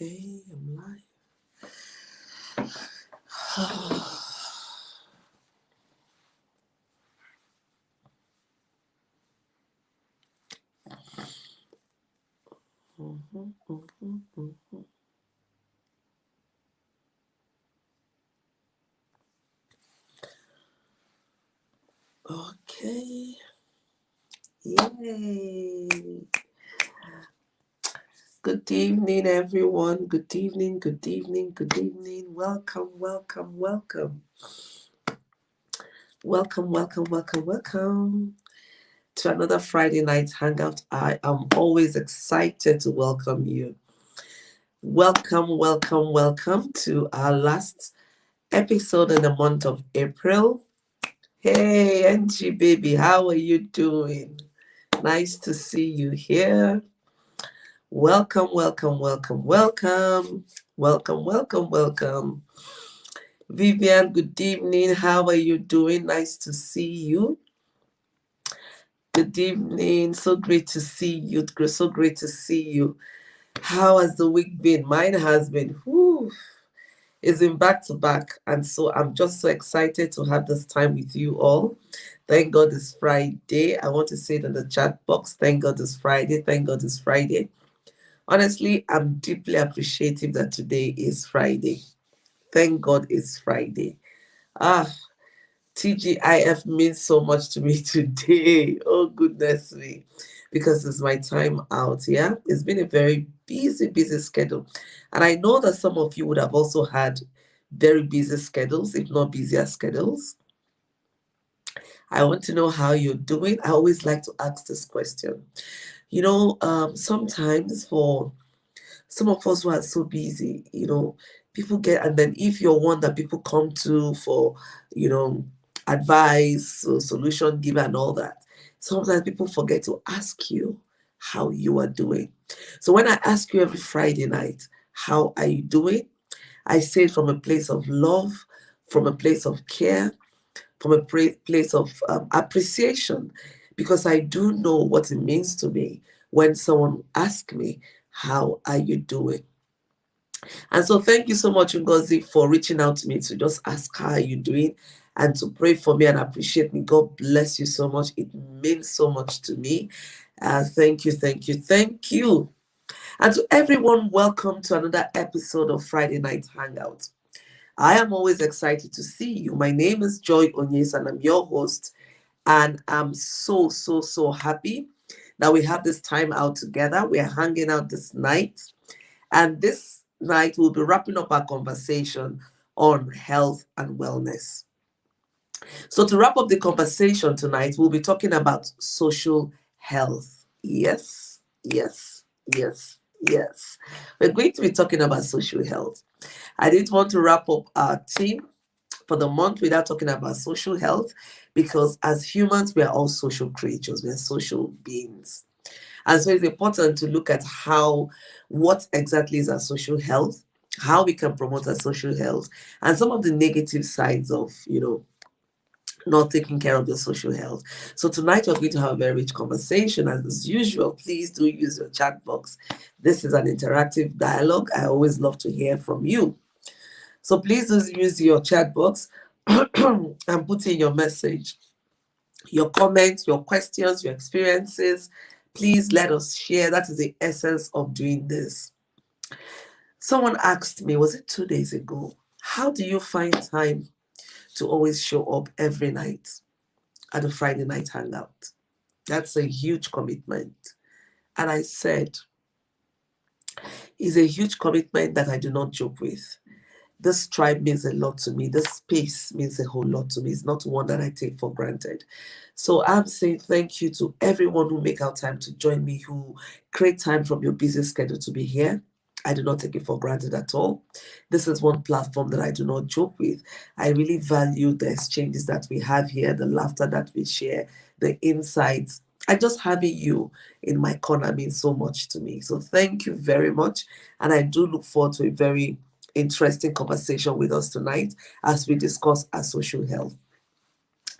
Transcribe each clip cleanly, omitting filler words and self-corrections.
Okay, I'm live. Okay. Yay. Good evening, everyone. Good evening, good evening, good evening. Welcome, welcome, welcome. Welcome to another Friday night hangout. I am always excited to welcome you. Welcome to our last episode in the month of April. Hey, Angie baby, how are you doing? Nice to see you here. Welcome. Vivian, good evening. How are you doing? Nice to see you. Good evening. So great to see you. So great to see you. How has the week been? Mine has been, it's been back to back. And so I'm just so excited to have this time with you all. Thank God it's Friday. I want to say it in the chat box. Thank God it's Friday. Thank God it's Friday. Honestly, I'm deeply appreciative that today is Friday. Thank God it's Friday. TGIF means so much to me today. Oh, goodness me. Because it's my time out, yeah? It's been a very busy schedule. And I know that some of you would have also had very busy schedules, if not busier schedules. I want to know how you're doing. I always like to ask this question. Sometimes for some of us who are so busy, people get, and then if you're one that people come to for, advice, or solution giver and all that, sometimes people forget to ask you how you are doing. So when I ask you every Friday night, how are you doing? I say it from a place of love, from a place of care, from a place of appreciation, because I do know what it means to me when someone asks me, how are you doing? And so thank you so much, Ngozi, for reaching out to me to just ask how are you doing and to pray for me and appreciate me. God bless you so much. It means so much to me. Thank you. And to everyone, welcome to another episode of Friday Night Hangout. I am always excited to see you. My name is Joy Onyesoh and I'm your host. And I'm so happy that we have this time out together. We are hanging out this night. And this night we'll be wrapping up our conversation on health and wellness. So to wrap up the conversation tonight, we'll be talking about social health. Yes. We're going to be talking about social health. I didn't want to wrap up our theme for the month without talking about social health, because as humans, we are all social creatures. We are social beings. And so it's important to look at what exactly is our social health, how we can promote our social health, and some of the negative sides of, not taking care of your social health. So tonight we're going to have a very rich conversation. As usual, please do use your chat box. This is an interactive dialogue. I always love to hear from you. So please do use your chat box and put in your message, your comments, your questions, your experiences. Please let us share. That is the essence of doing this. Someone asked me, was it 2 days ago, how do you find time to always show up every night at a Friday night hangout? That's a huge commitment. And I said, it's a huge commitment that I do not joke with. This tribe means a lot to me. This space means a whole lot to me. It's not one that I take for granted. So I'm saying thank you to everyone who make out time to join me, who create time from your busy schedule to be here. I do not take it for granted at all. This is one platform that I do not joke with. I really value the exchanges that we have here, the laughter that we share, the insights. And just having you in my corner means so much to me. So thank you very much. And I do look forward to a very interesting conversation with us tonight as we discuss our social health.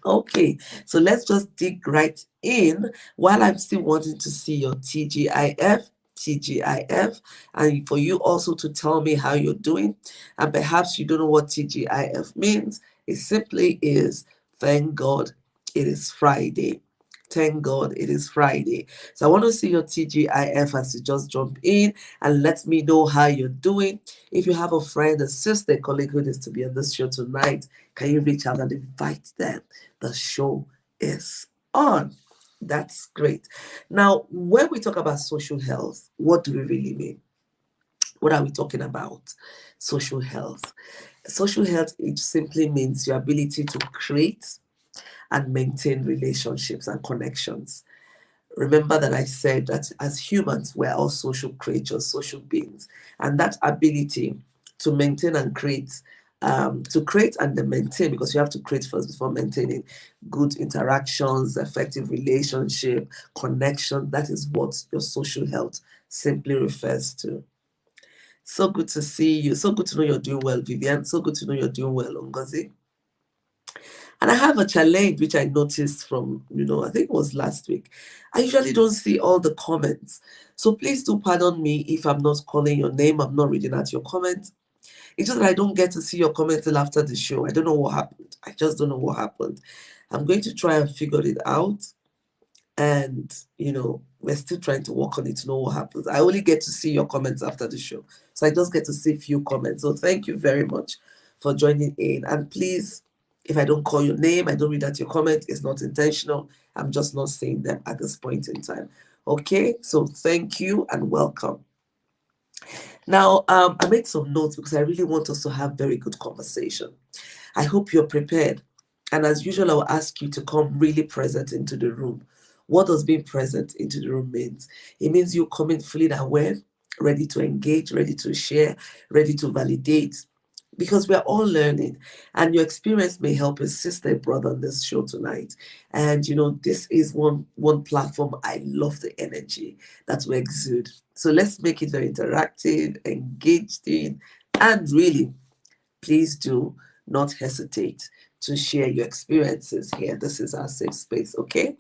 Okay, so let's just dig right in. While I'm still wanting to see your TGIF, TGIF, and for you also to tell me how you're doing. And perhaps you don't know what TGIF means. It simply is thank God it is Friday. Thank God it is Friday. So I want to see your TGIF as you just jump in and let me know how you're doing. If you have a friend, a sister, a colleague who needs to be on this show tonight, can you reach out and invite them? The show is on. That's great. Now, when we talk about social health, what do we really mean? What are we talking about? Social health. Social health, it simply means your ability to create and maintain relationships and connections. Remember that I said that as humans, we're all social creatures, social beings, and that ability to maintain and create, to create and then maintain, because you have to create first before maintaining good interactions, effective relationship, connection. That is what your social health simply refers to. So good to see you. So good to know you're doing well, Vivian. So good to know you're doing well, Ngozi. And I have a challenge which I noticed from, I think it was last week. I usually don't see all the comments. So please do pardon me if I'm not calling your name, I'm not reading out your comments. It's just that I don't get to see your comments till after the show. I don't know what happened. I just don't know what happened. I'm going to try and figure it out. And, we're still trying to work on it to know what happens. I only get to see your comments after the show. So I just get to see a few comments. So thank you very much for joining in. And please, if I don't call your name, I don't read out your comment, it's not intentional. I'm just not seeing them at this point in time. Okay, so thank you and welcome. Now, I made some notes because I really want us to have very good conversation. I hope you're prepared. And as usual, I will ask you to come really present into the room. What does being present into the room means? It means you coming fully aware, ready to engage, ready to share, ready to validate. Because we're all learning, and your experience may help a sister, brother on this show tonight. And this is one platform. I love the energy that we exude. So let's make it very interactive, engaged in, and really, please do not hesitate to share your experiences here. This is our safe space, okay?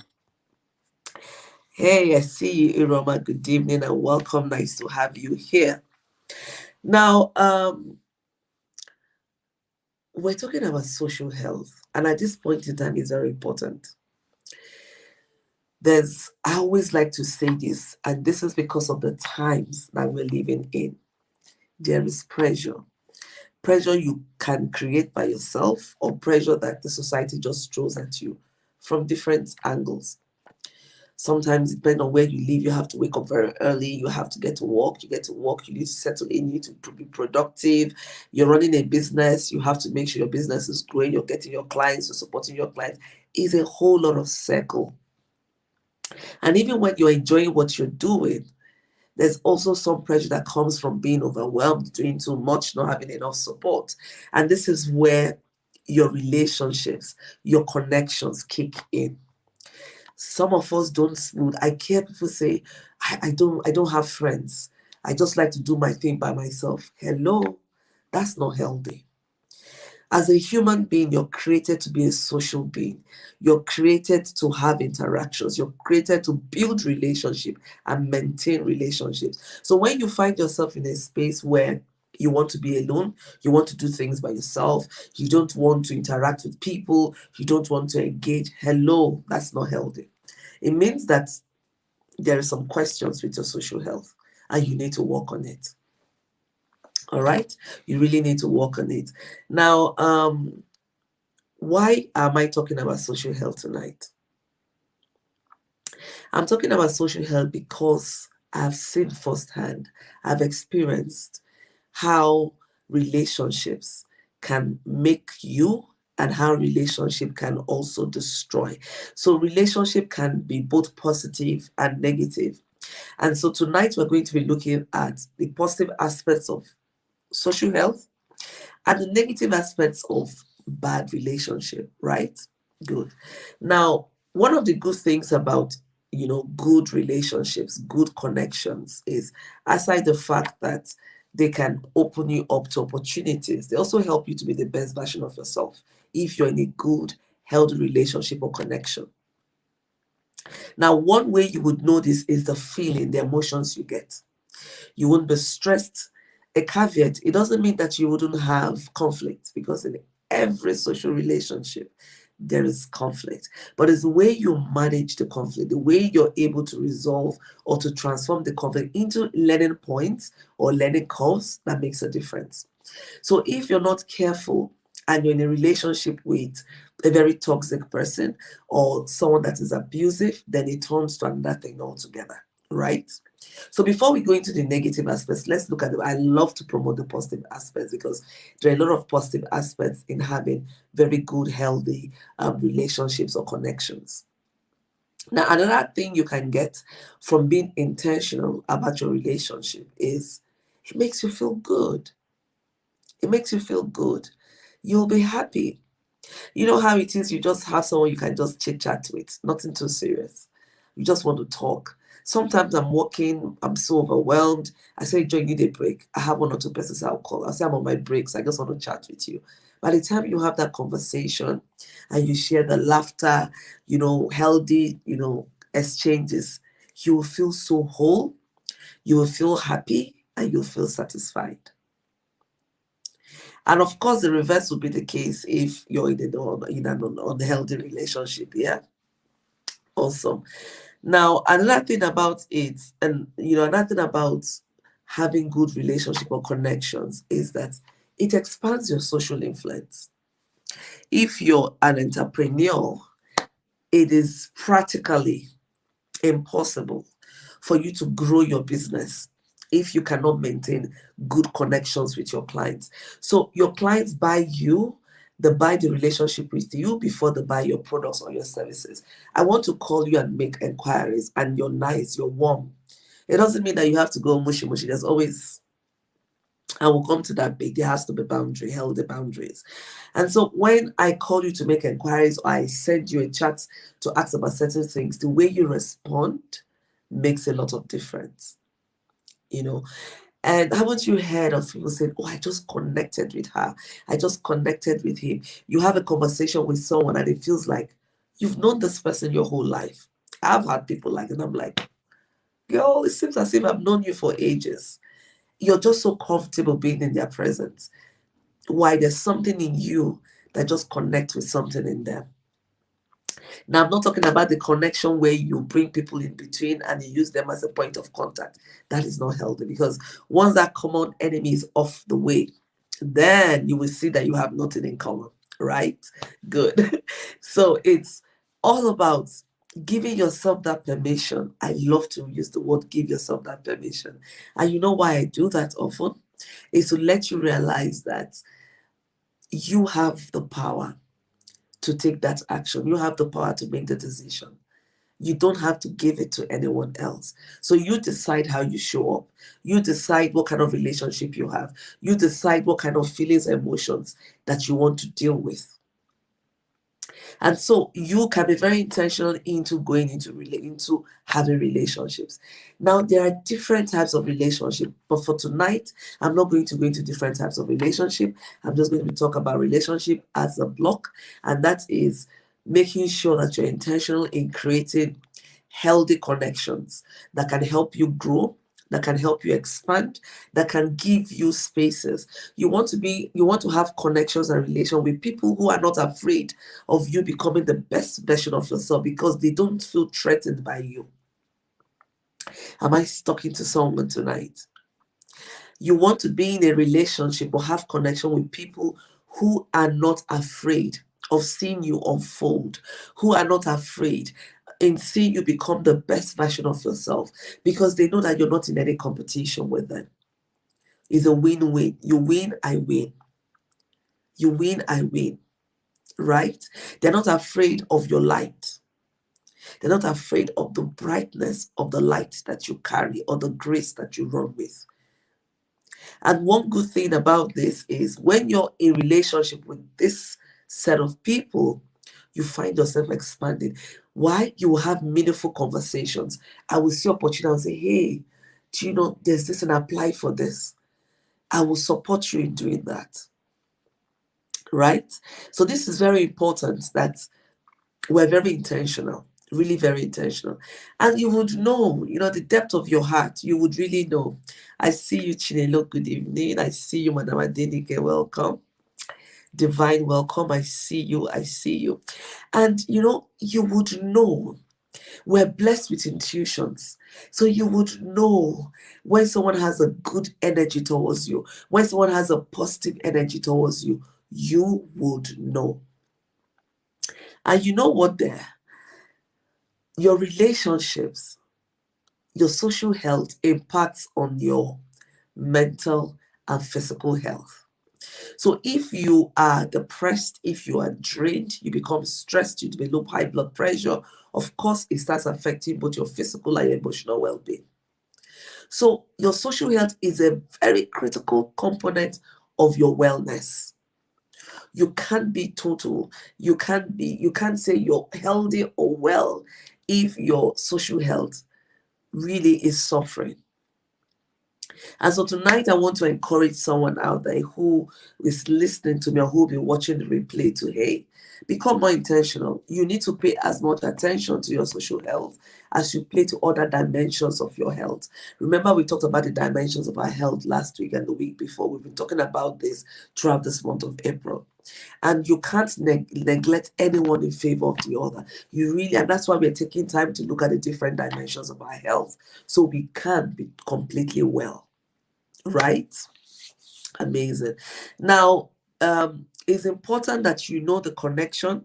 Hey, I see you, Iroma. Good evening and welcome. Nice to have you here. Now, we're talking about social health, and at this point in time, it's very important. I always like to say this, and this is because of the times that we're living in. There is pressure. Pressure you can create by yourself, or pressure that the society just throws at you from different angles. Sometimes, depending on where you live, you have to wake up very early. You have to get to work. You get to work. You need to settle in. You need to be productive. You're running a business. You have to make sure your business is growing. You're getting your clients. You're supporting your clients. It's a whole lot of circle. And even when you're enjoying what you're doing, there's also some pressure that comes from being overwhelmed, doing too much, not having enough support. And this is where your relationships, your connections kick in. Some of us don't smooth. I hear people say, I don't have friends. I just like to do my thing by myself. Hello, that's not healthy. As a human being, you're created to be a social being. You're created to have interactions. You're created to build relationship and maintain relationships. So when you find yourself in a space where you want to be alone, you want to do things by yourself, you don't want to interact with people, you don't want to engage, hello, that's not healthy. It means that there are some questions with your social health and you need to work on it. All right? You really need to work on it. Now, why am I talking about social health tonight? I'm talking about social health because I've seen firsthand, I've experienced how relationships can make you and how relationship can also destroy. So relationship can be both positive and negative. And so tonight we're going to be looking at the positive aspects of social health and the negative aspects of bad relationship, right? Good. Now, one of the good things about good relationships, good connections is, aside the fact that they can open you up to opportunities, they also help you to be the best version of yourself if you're in a good, healthy relationship or connection. Now, one way you would know this is the feeling, the emotions you get. You won't be stressed. A caveat, it doesn't mean that you wouldn't have conflict, because in every social relationship, there is conflict. But it's the way you manage the conflict, the way you're able to resolve or to transform the conflict into learning points or learning curves that makes a difference. So if you're not careful and you're in a relationship with a very toxic person or someone that is abusive, then it turns to another thing altogether, right? So before we go into the negative aspects, let's look at I love to promote the positive aspects, because there are a lot of positive aspects in having very good, healthy relationships or connections. Now, another thing you can get from being intentional about your relationship is it makes you feel good. It makes you feel good. You'll be happy. You know how it is, you just have someone you can just chit chat with, nothing too serious. You just want to talk. Sometimes I'm working, I'm so overwhelmed. I say, Joy, you need a break. I have one or two persons I'll call. I'll say, I'm on my breaks. I just want to chat with you. By the time you have that conversation and you share the laughter, healthy, exchanges, you will feel so whole, you will feel happy, and you'll feel satisfied. And of course, the reverse would be the case if you're in an unhealthy relationship. Yeah. Awesome. Now, another thing about it, and another thing about having good relationship or connections is that it expands your social influence. If you're an entrepreneur, it is practically impossible for you to grow your business if you cannot maintain good connections with your clients. So your clients buy you, they buy the relationship with you before they buy your products or your services. I want to call you and make inquiries, and you're nice, you're warm. It doesn't mean that you have to go mushy mushy. There's always, I will come to that bit. There has to be healthy boundaries. And so when I call you to make inquiries, or I send you a chat to ask about certain things, the way you respond makes a lot of difference. And haven't you heard of people saying, oh, I just connected with her, I just connected with him? You have a conversation with someone and it feels like you've known this person your whole life. I've had people like, and I'm like, girl, it seems as if I've known you for ages. You're just so comfortable being in their presence. Why? There's something in you that just connects with something in them. Now, I'm not talking about the connection where you bring people in between and you use them as a point of contact. That is not healthy, because once that common enemy is off the way, then you will see that you have nothing in common, right? Good. So it's all about giving yourself that permission. I love to use the word give yourself that permission. And you know why I do that often? Is to let you realize that you have the power to take that action. You have the power to make the decision. You don't have to give it to anyone else. So you decide how you show up. You decide what kind of relationship you have. You decide what kind of feelings and emotions that you want to deal with. And so you can be very intentional into going into having relationships. Now, there are different types of relationship, but for tonight, I'm not going to go into different types of relationship. I'm just going to talk about relationship as a block, and that is making sure that you're intentional in creating healthy connections that can help you grow, that can help you expand, that can give you spaces. You want to have connections and relations with people who are not afraid of you becoming the best version of yourself, because they don't feel threatened by you. Am I talking to someone tonight? You want to be in a relationship or have connection with people who are not afraid of seeing you unfold, who are not afraid in seeing you become the best version of yourself, because they know that you're not in any competition with them. It's a win-win. You win, I win. You win, I win. Right? They're not afraid of your light. They're not afraid of the brightness of the light that you carry or the grace that you run with. And one good thing about this is when you're in relationship with this set of people, you find yourself expanding. Why? You will have meaningful conversations. I will see opportunity and say, hey, do you know there's this and apply for this? I will support you in doing that. Right? So this is very important, that we're very intentional, Really very intentional. And you would know, the depth of your heart. You would really know. I see you, Chinelo. Good evening. I see you, Madam Adenike. Welcome. Divine welcome. I see you. I see you. And you would know. We're blessed with intuitions. So you would know when someone has a good energy towards you, when someone has a positive energy towards you, you would know. And you know what there? Your relationships, your social health impacts on your mental and physical health. So if you are depressed, if you are drained, you become stressed, you develop high blood pressure, of course, it starts affecting both your physical and your emotional well-being. So your social health is a very critical component of your wellness. You can't be total. You can't say you're healthy or well if your social health really is suffering. And so tonight, I want to encourage someone out there who is listening to me or who will be watching the replay to, hey, become more intentional. You need to pay as much attention to your social health as you pay to other dimensions of your health. Remember, we talked about the dimensions of our health last week and the week before. We've been talking about this throughout this month of April. And you can't neglect anyone in favor of the other. You really, and that's why we're taking time to look at the different dimensions of our health so we can be completely well. Right? Amazing. Now, it's important that you know the connection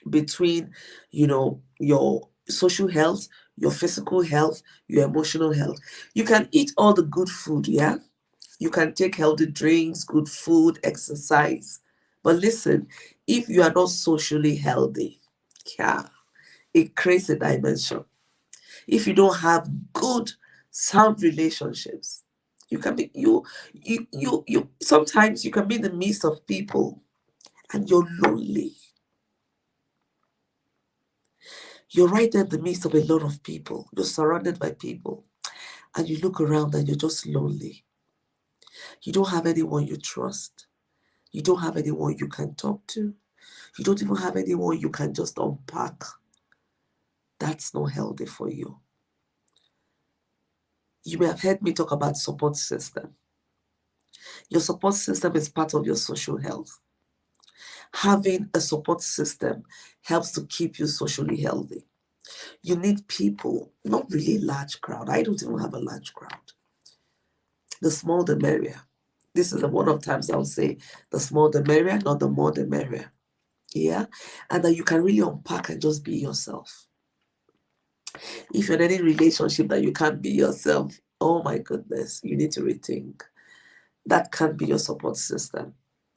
between, your social health, your physical health, your emotional health. You can eat all the good food, yeah? You can take healthy drinks, good food, exercise. But listen, if you are not socially healthy, yeah, it creates a dimension. If you don't have good, sound relationships, you can be you sometimes you can be in the midst of people and you're lonely. You're right there in the midst of a lot of people. You're surrounded by people and you look around and you're just lonely. You don't have anyone you trust. You don't have anyone you can talk to. You don't even have anyone you can just unpack. That's not healthy for you. You may have heard me talk about support system. Your support system is part of your social health. Having a support system helps to keep you socially healthy. You need people, not really large crowd. I don't even have a large crowd. The small the merrier. This is one of times I'll say the small the merrier, not the more the merrier. Yeah. And that you can really unpack and just be yourself. If you're in any relationship that you can't be yourself, oh my goodness, you need to rethink. That can't be your support system.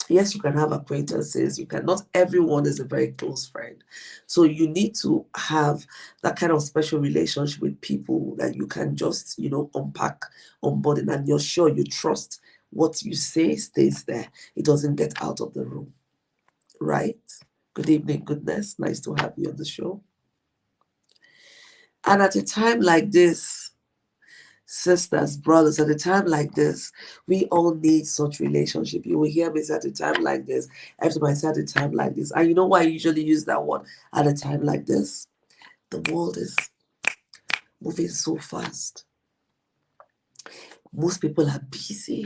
Yes, you can have acquaintances. You can, not everyone is a very close friend. So you need to have that kind of special relationship with people that you can just, unpack, unburden, and you're sure you trust what you say stays there. It doesn't get out of the room. Right? Good evening, goodness. Nice to have you on the show. And at a time like this, sisters, brothers, at a time like this, we all need such relationship. You will hear me say at a time like this. Everybody say at a time like this. And you know why I usually use that one at a time like this? The world is moving so fast. Most people are busy.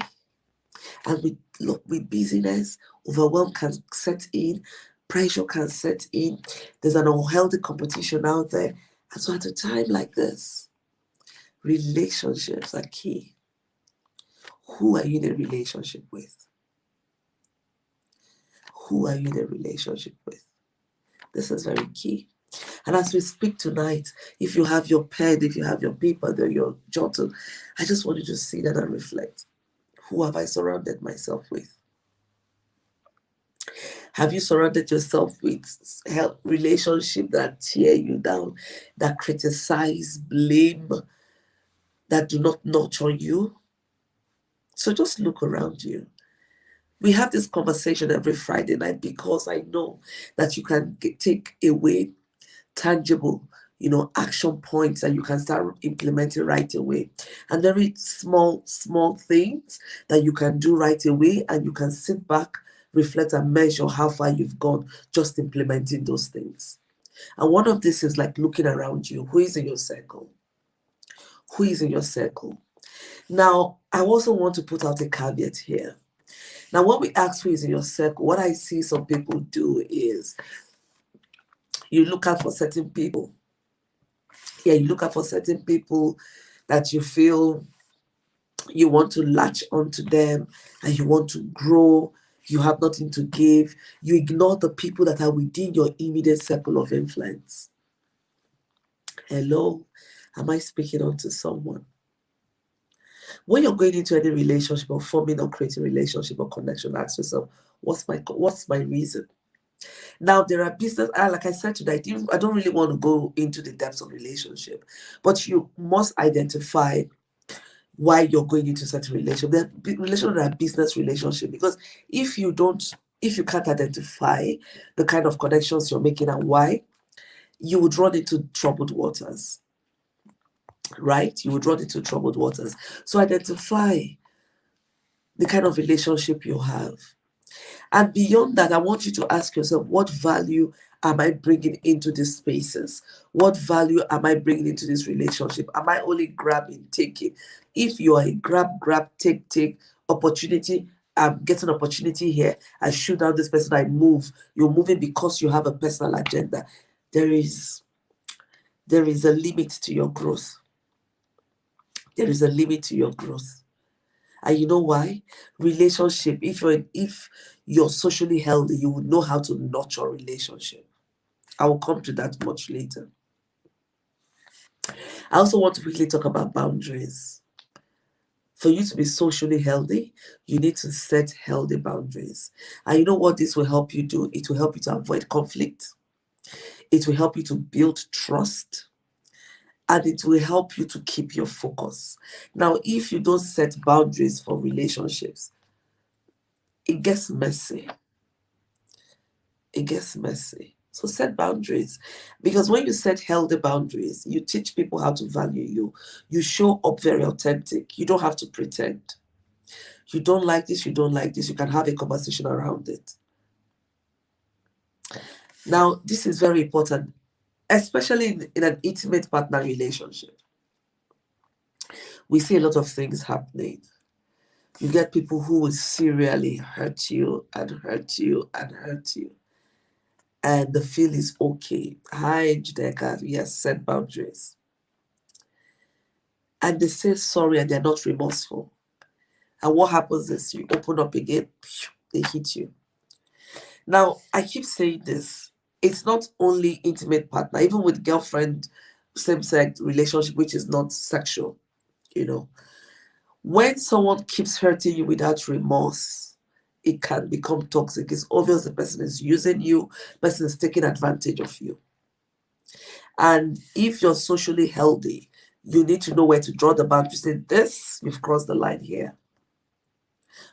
And with busyness, overwhelm can set in, pressure can set in. There's an unhealthy competition out there. And so at a time like this, relationships are key. Who are you in a relationship with? Who are you in a relationship with? This is very key. And as we speak tonight, if you have your pen, if you have your paper, your journal, I just want you to sit down and reflect. Who have I surrounded myself with? Have you surrounded yourself with relationships that tear you down, that criticize, blame, that do not nurture you? So just look around you. We have this conversation every Friday night because I know that you can take away tangible, action points that you can start implementing right away. And very small things that you can do right away, and you can sit back, reflect, and measure how far you've gone just implementing those things. And one of this is like looking around you. Who is in your circle? Who is in your circle? Now, I also want to put out a caveat here. Now, when we ask who is in your circle, what I see some people do is you look out for certain people. Yeah, you look out for certain people that you feel you want to latch onto them and you want to grow. You have nothing to give. You ignore the people that are within your immediate circle of influence. Hello, am I speaking onto someone? When you're going into any relationship or forming or creating a relationship or connection, ask yourself, what's my reason? Now, there are business, like I said today, I don't really want to go into the depths of relationship, but you must identify why you're going into such a relationship. There are relationships that are business relationship, because if you can't identify the kind of connections you're making and why, you would run into troubled waters, right? You would run into troubled waters. So identify the kind of relationship you have. And beyond that, I want you to ask yourself, what value am I bringing into these spaces? What value am I bringing into this relationship? Am I only grabbing, taking? If you are a grab, take opportunity, get an opportunity here, I shoot down this person, I move. You're moving because you have a personal agenda. There is a limit to your growth. There is a limit to your growth. And you know why? Relationship, if you're socially healthy, you would know how to nurture relationship. I will come to that much later. I also want to quickly talk about boundaries. For you to be socially healthy, you need to set healthy boundaries. And you know what this will help you do? It will help you to avoid conflict. It will help you to build trust. And it will help you to keep your focus. Now, if you don't set boundaries for relationships, it gets messy. It gets messy. So set boundaries. Because when you set healthy boundaries, you teach people how to value you. You show up very authentic. You don't have to pretend. You don't like this, you don't like this. You can have a conversation around it. Now, this is very important, especially in an intimate partner relationship. We see a lot of things happening. You get people who will serially hurt you and hurt you and hurt you. And the feel is okay. Hi, Jideka, yes, set boundaries. And they say sorry and they're not remorseful. And what happens is you open up again, they hit you. Now, I keep saying this. It's not only intimate partner, even with girlfriend, same-sex relationship, which is not sexual, When someone keeps hurting you without remorse, it can become toxic. It's obvious the person is using you, the person is taking advantage of you. And if you're socially healthy, you need to know where to draw the boundary. Say, this, you've crossed the line here.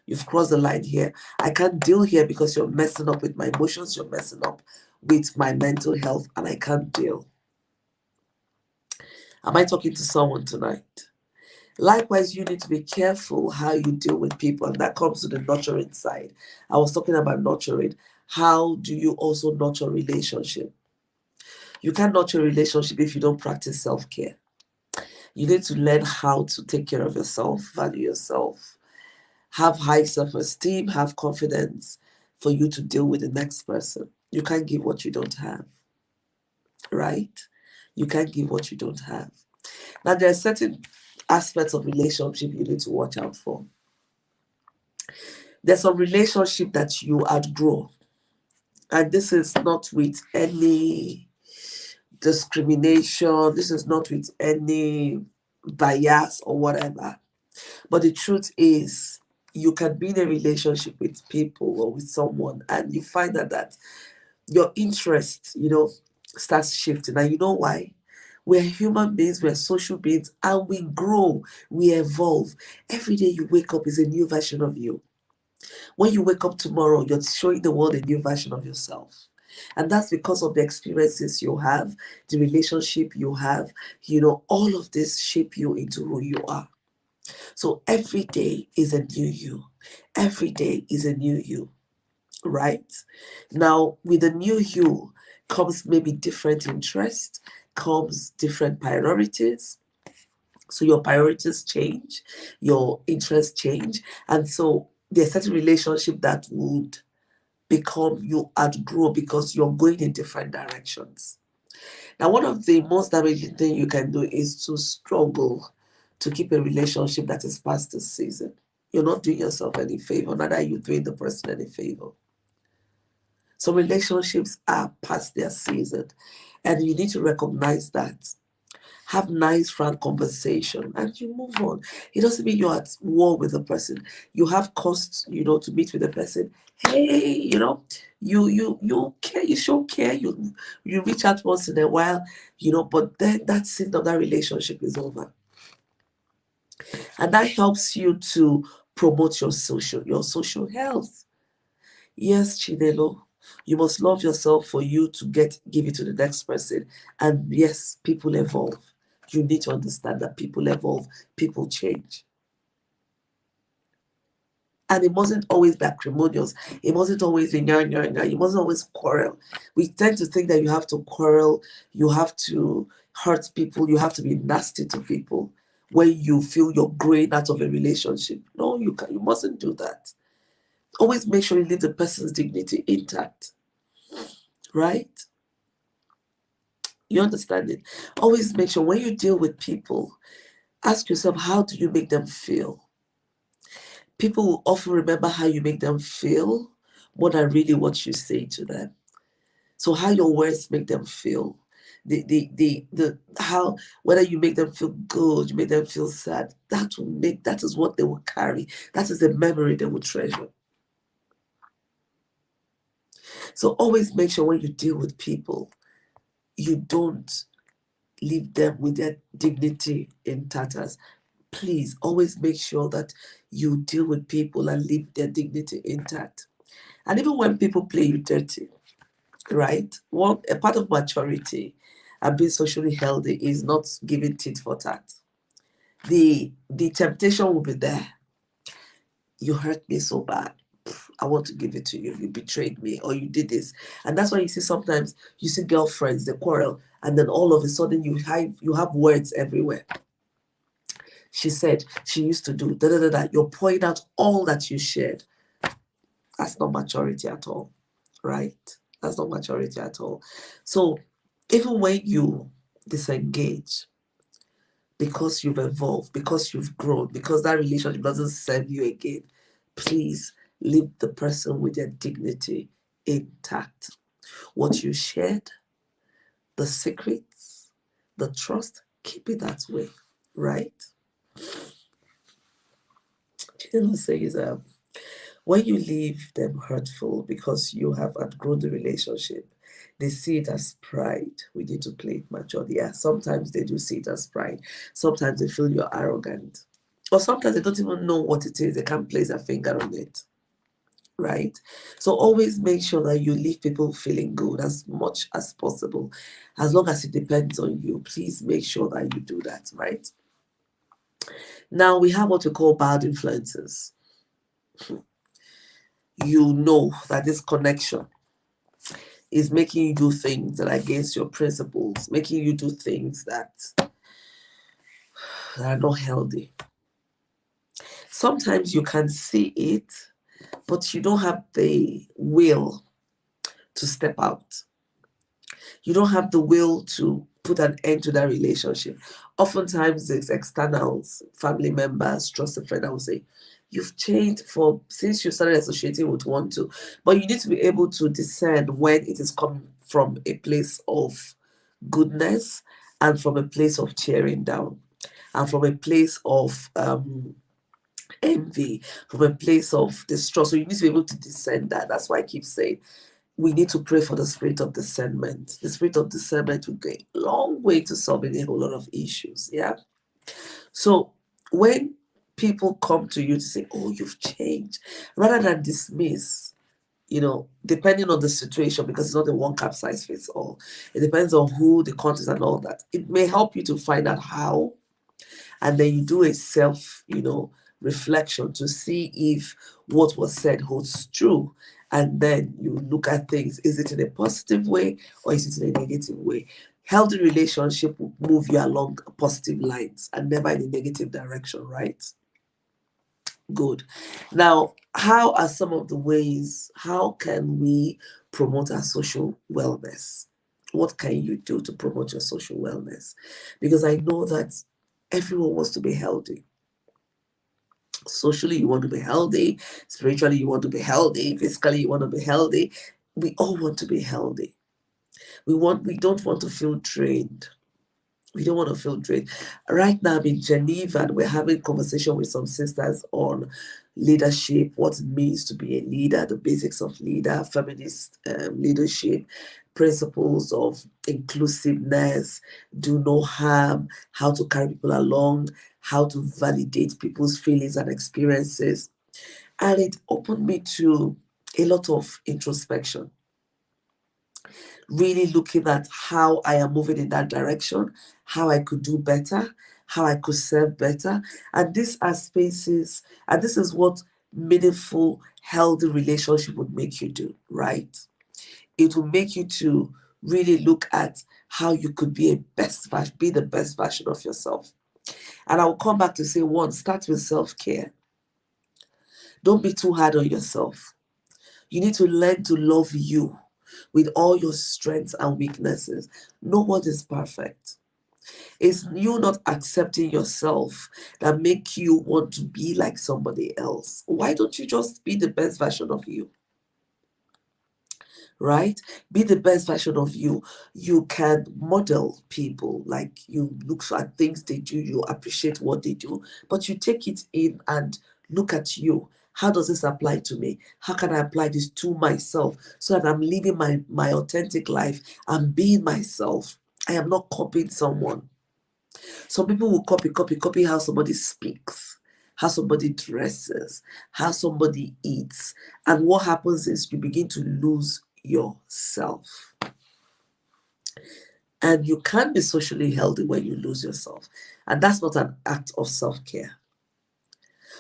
You've crossed the line here. I can't deal here because you're messing up with my emotions, you're messing up with my mental health, and I can't deal. Am I talking to someone tonight? Likewise, you need to be careful how you deal with people, and that comes to the nurturing side. I was talking about nurturing. How do you also nurture relationship? You can't nurture a relationship if you don't practice self-care. You need to learn how to take care of yourself, value yourself, have high self-esteem, have confidence for you to deal with the next person. You can't give what you don't have, right? You can't give what you don't have. Now, there are certain aspects of relationship you need to watch out for. There's some relationship that you outgrow, and this is not with any discrimination, this is not with any bias or whatever. But the truth is, you can be in a relationship with people or with someone, and you find that your interest, starts shifting. And you know why? We're human beings, we're social beings, and we grow, we evolve. Every day you wake up is a new version of you. When you wake up tomorrow, you're showing the world a new version of yourself. And that's because of the experiences you have, the relationship you have, all of this shape you into who you are. So every day is a new you. Every day is a new you. right? Now, with the new you comes maybe different interest, comes different priorities. So your priorities change, your interests change, and so there's certain relationship that would become you outgrow because you're going in different directions. Now, one of the most damaging thing you can do is to struggle to keep a relationship that is past the season. You're not doing yourself any favor, neither are you doing the person any favor. Some relationships are past their season, and you need to recognize that. Have nice, frank conversation, and you move on. It doesn't mean you're at war with the person. You have costs, to meet with the person. Hey, you care, you show care, you reach out once in a while, but then that scene of that relationship is over. And that helps you to promote your social health. Yes, Chinelo, you must love yourself for you to give it to the next person. And yes, people evolve. You need to understand that people evolve, people change. And it mustn't always be acrimonious. It mustn't always be nya, nya, nya. You mustn't always quarrel. We tend to think that you have to quarrel, you have to hurt people, you have to be nasty to people when you feel you're growing out of a relationship. No, you mustn't do that. Always make sure you leave the person's dignity intact. Right? You understand it? Always make sure when you deal with people, ask yourself, how do you make them feel? People will often remember how you make them feel more than really what you say to them. So how your words make them feel, the how, whether you make them feel good, you make them feel sad, that is what they will carry. That is the memory they will treasure. So always make sure when you deal with people, you don't leave them with their dignity in tatters. Please always make sure that you deal with people and leave their dignity intact. And even when people play you dirty, right? A part of maturity and being socially healthy is not giving tit for tat. The temptation will be there. You hurt me so bad. I want to give it to you. You betrayed me, or you did this. And that's why you see sometimes you see girlfriends, they quarrel, and then all of a sudden you have words everywhere. She said she used to do da da da da. You're pointing out all that you shared. That's not maturity at all, right? That's not maturity at all. So even when you disengage, because you've evolved, because you've grown, because that relationship doesn't serve you again, please leave the person with their dignity intact. What you shared, the secrets, the trust, keep it that way, right? Chinelo says, when you leave them hurtful because you have outgrown the relationship, they see it as pride. We need to play it maturely. Yeah, sometimes they do see it as pride. Sometimes they feel you're arrogant. Or sometimes they don't even know what it is. They can't place a finger on it. Right? So always make sure that you leave people feeling good as much as possible. As long as it depends on you, please make sure that you do that, right? Now we have what we call bad influences. You know that this connection is making you do things that are against your principles, making you do things that are not healthy. Sometimes you can see it, but you don't have the will to step out. You don't have the will to put an end to that relationship. Oftentimes it's externals, family members, trusted friend that will say, you've changed since you started associating with one two. But you need to be able to discern when it is coming from a place of goodness and from a place of tearing down and from a place of envy, from a place of distrust. So you need to be able to discern that. That's why I keep saying we need to pray for the spirit of discernment. The spirit of discernment will go a long way to solving a whole lot of issues. Yeah. So when people come to you to say, oh, you've changed, rather than dismiss, depending on the situation, because it's not a one cap size fits all. It depends on who, the context, and all that. It may help you to find out how, and then you do a self, reflection to see if what was said holds true. And then you look at things. Is it in a positive way or is it in a negative way? Healthy relationship will move you along positive lines and never in a negative direction, right? Good. Now, how are some of the ways, how can we promote our social wellness? What can you do to promote your social wellness? Because I know that everyone wants to be healthy. Socially, you want to be healthy. Spiritually, you want to be healthy. Physically, you want to be healthy. We all want to be healthy. We don't want to feel drained. We don't want to feel drained. Right now, I'm in Geneva and we're having conversation with some sisters on leadership, what it means to be a leader, the basics of leader, feminist leadership, principles of inclusiveness, do no harm, how to carry people along, how to validate people's feelings and experiences. And it opened me to a lot of introspection, really looking at how I am moving in that direction, how I could do better, how I could serve better. And these are spaces, and this is what meaningful, healthy relationship would make you do, right? It will make you to really look at how you could be be the best version of yourself. And I'll come back to say, one, start with self-care. Don't be too hard on yourself. You need to learn to love you with all your strengths and weaknesses. No one is perfect. It's you not accepting yourself that make you want to be like somebody else. Why don't you just be the best version of you? Right? Be the best version of you. You can model people, like you look at things they do, you appreciate what they do, but you take it in and look at you. How does this apply to me? How can I apply this to myself so that I'm living my authentic life? I'm being myself. I am not copying someone. Some people will copy how somebody speaks, how somebody dresses, how somebody eats. And what happens is you begin to lose yourself. And you can't be socially healthy when you lose yourself. And that's not an act of self-care.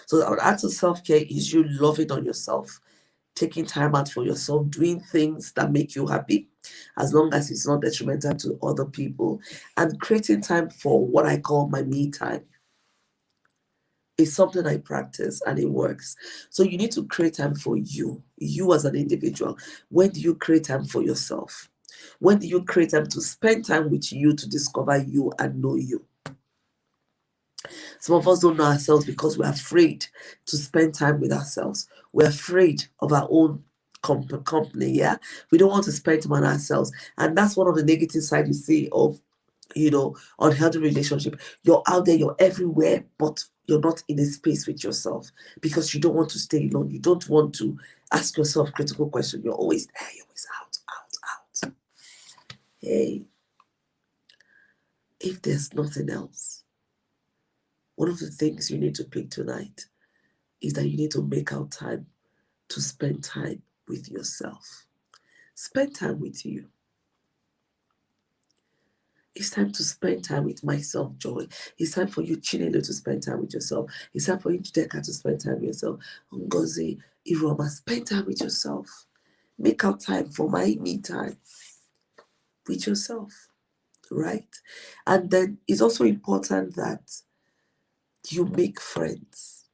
So an act of self-care is you loving on yourself, taking time out for yourself, doing things that make you happy, as long as it's not detrimental to other people, and creating time for what I call my me time. It's something I practice and it works. So you need to create time for you as an individual. When do you create time for yourself? When do you create time to spend time with you to discover you and know you? Some of us don't know ourselves because we're afraid to spend time with ourselves. We're afraid of our own company, yeah? We don't want to spend time on ourselves. And that's one of the negative sides you see of, unhealthy relationship. You're out there, you're everywhere, but you're not in a space with yourself because you don't want to stay alone. You don't want to ask yourself critical questions. You're always there, you're always out. Hey, if there's nothing else, one of the things you need to pick tonight is that you need to make out time to spend time with yourself. Spend time with you. It's time to spend time with myself, Joy. It's time for you, Chinelo, to spend time with yourself. It's time for you, Jideka, to spend time with yourself. Ngozi, Iroma, spend time with yourself. Make out time for my me time with yourself, right? And then it's also important that you make friends.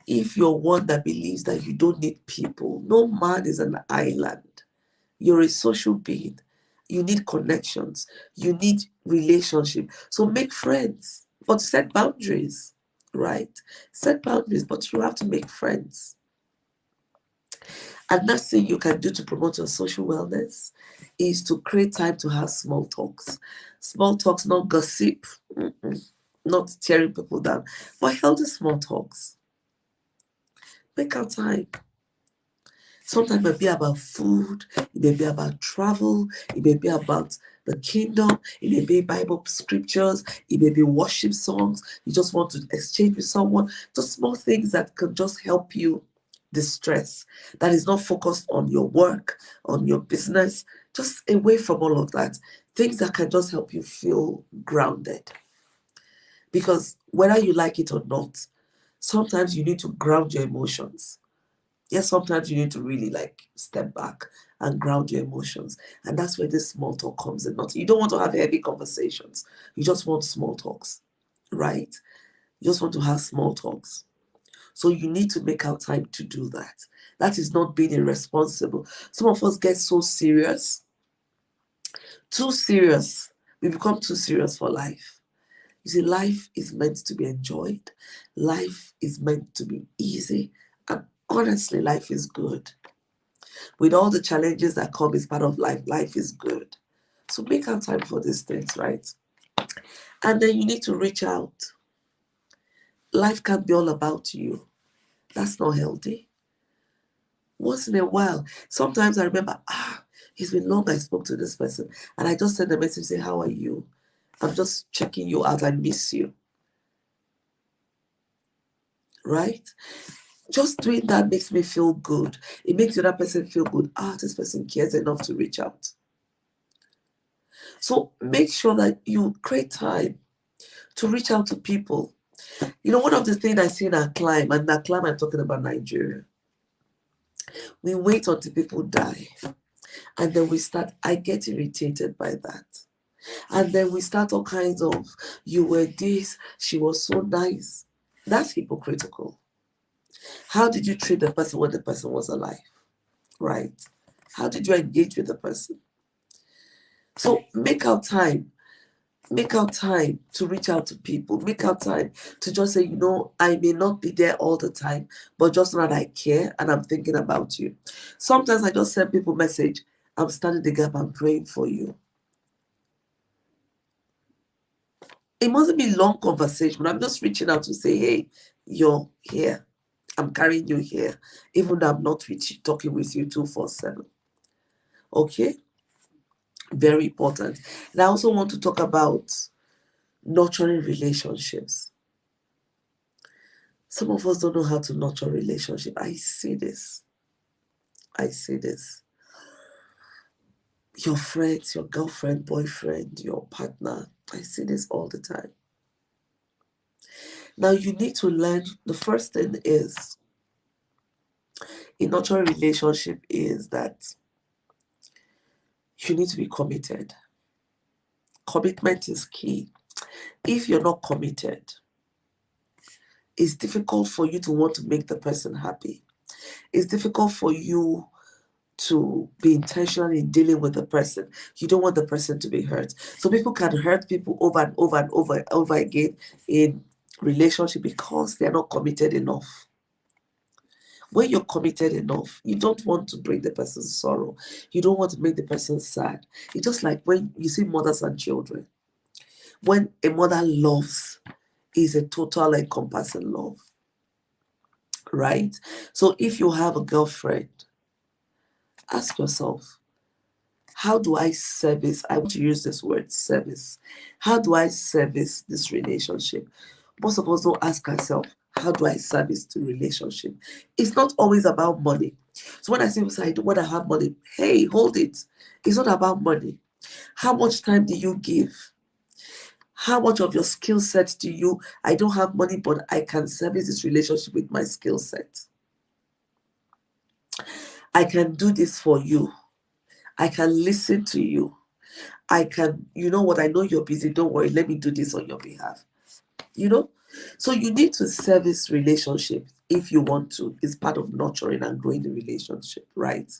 If you're one that believes that you don't need people, no man is an island. You're a social being. You need connections. You need relationship. So make friends, but set boundaries, right? Set boundaries, but you have to make friends. Another thing you can do to promote your social wellness is to create time to have small talks. Small talks, not gossip, not tearing people down, but healthy small talks. Make out time. Sometimes it may be about food, it may be about travel, it may be about the kingdom, it may be Bible scriptures, it may be worship songs. You just want to exchange with someone. Just small things that can just help you distress. That is not focused on your work, on your business, just away from all of that. Things that can just help you feel grounded. Because whether you like it or not, sometimes you need to ground your emotions. Yes, sometimes you need to really like step back and ground your emotions. And that's where this small talk comes in. Not, you don't want to have heavy conversations. You just want small talks, right? You just want to have small talks. So you need to make out time to do that. That is not being irresponsible. Some of us get so serious, too serious. We become too serious for life. You see, life is meant to be enjoyed. Life is meant to be easy. And honestly, life is good. With all the challenges that come as part of life, life is good. So make out time for these things, right? And then you need to reach out. Life can't be all about you. That's not healthy. Once in a while, sometimes I remember, it's been long I spoke to this person. And I just send a message, say, how are you? I'm just checking you out. I miss you. Right? Just doing that makes me feel good. It makes the other person feel good. This person cares enough to reach out. So make sure that you create time to reach out to people. You know, one of the things I see in our climb, and that climb I'm talking about Nigeria, we wait until people die. And then we start, I get irritated by that. And then we start all kinds of, you were this, she was so nice. That's hypocritical. How did you treat the person when the person was alive? Right? How did you engage with the person? So make out time to reach out to people. Make out time to just say, I may not be there all the time, but just know that I care and I'm thinking about you. Sometimes I just send people message, I'm standing the gap, I'm praying for you. It mustn't be long conversation, but I'm just reaching out to say, hey, you're here. I'm carrying you here, even though I'm not talking with you 247. Okay? Very important. And I also want to talk about nurturing relationships. Some of us don't know how to nurture relationship. I see this. Your friends, your girlfriend, boyfriend, your partner. I see this all the time. Now you need to learn. The first thing is in nurturing relationship is that you need to be committed. Commitment is key. If you're not committed, it's difficult for you to want to make the person happy. It's difficult for you to be intentional in dealing with the person. You don't want the person to be hurt. So people can hurt people over and over and over again in relationship because they're not committed enough. When you're committed enough, you don't want to bring the person's sorrow. You don't want to make the person sad. It's just like when you see mothers and children. When a mother loves, is a total encompassing love. Right? So if you have a girlfriend, ask yourself, how do I service? I want to use this word, service. How do I service this relationship? Most of us don't ask ourselves, how do I service the relationship? It's not always about money. So when I say, I don't want to have money, hey, hold it. It's not about money. How much time do you give? How much of your skill set do you? I don't have money, but I can service this relationship with my skill set. I can do this for you. I can listen to you. I can, you know what, I know you're busy. Don't worry, let me do this on your behalf. So you need to service relationships if you want to. It's part of nurturing and growing the relationship, right?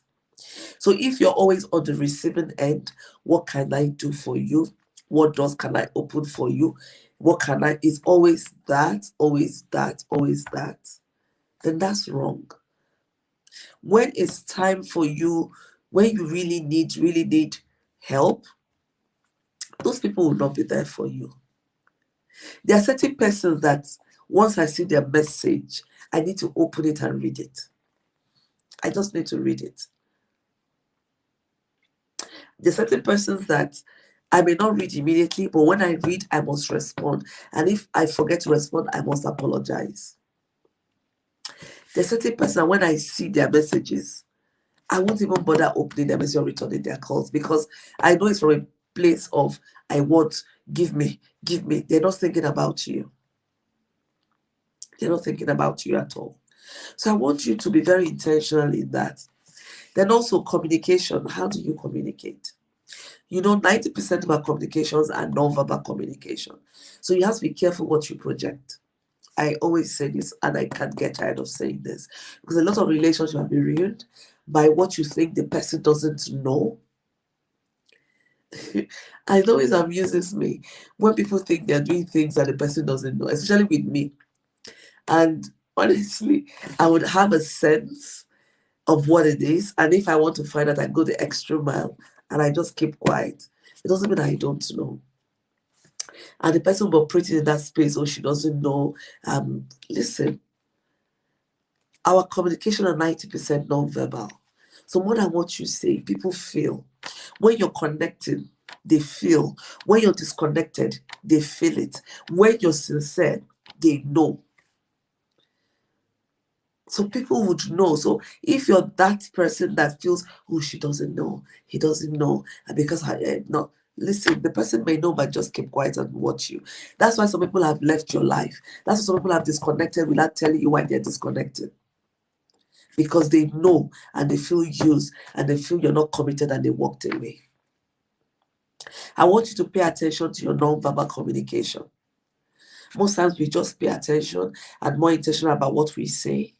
So if you're always on the receiving end, what can I do for you? What doors can I open for you? It's always that, always that, always that. Then that's wrong. When it's time for you, when you really need help, those people will not be there for you. There are certain persons that once I see their message, I need to open it and read it. I just need to read it. There are certain persons that I may not read immediately, but when I read, I must respond. And if I forget to respond, I must apologize. There are certain persons, when I see their messages, I won't even bother opening their message or returning their calls because I know it's from a place of, I want, give me. They're not thinking about you. They're not thinking about you at all. So I want you to be very intentional in that. Then also communication. How do you communicate? 90% of our communications are non-verbal communication. So you have to be careful what you project. I always say this, and I can't get tired of saying this, because a lot of relationships have been ruined by what you think the person doesn't know. I know it amuses me when people think they're doing things that the person doesn't know, especially with me. And honestly, I would have a sense of what it is. And if I want to find out, I go the extra mile and I just keep quiet. It doesn't mean I don't know. And the person will be operating in that space, or she doesn't know. Listen, our communication are 90% non-verbal. So more than what you say, people feel. When you're connecting, they feel. When you're disconnected, they feel it. When you're sincere, they know. So people would know. So if you're that person that feels, oh, she doesn't know, he doesn't know, and because no, listen, the person may know, but just keep quiet and watch you. That's why some people have left your life. That's why some people have disconnected without telling you why they're disconnected. Because they know and they feel used and they feel you're not committed and they walked away. I want you to pay attention to your non-verbal communication. Most times we just pay attention and more intentional about what we say.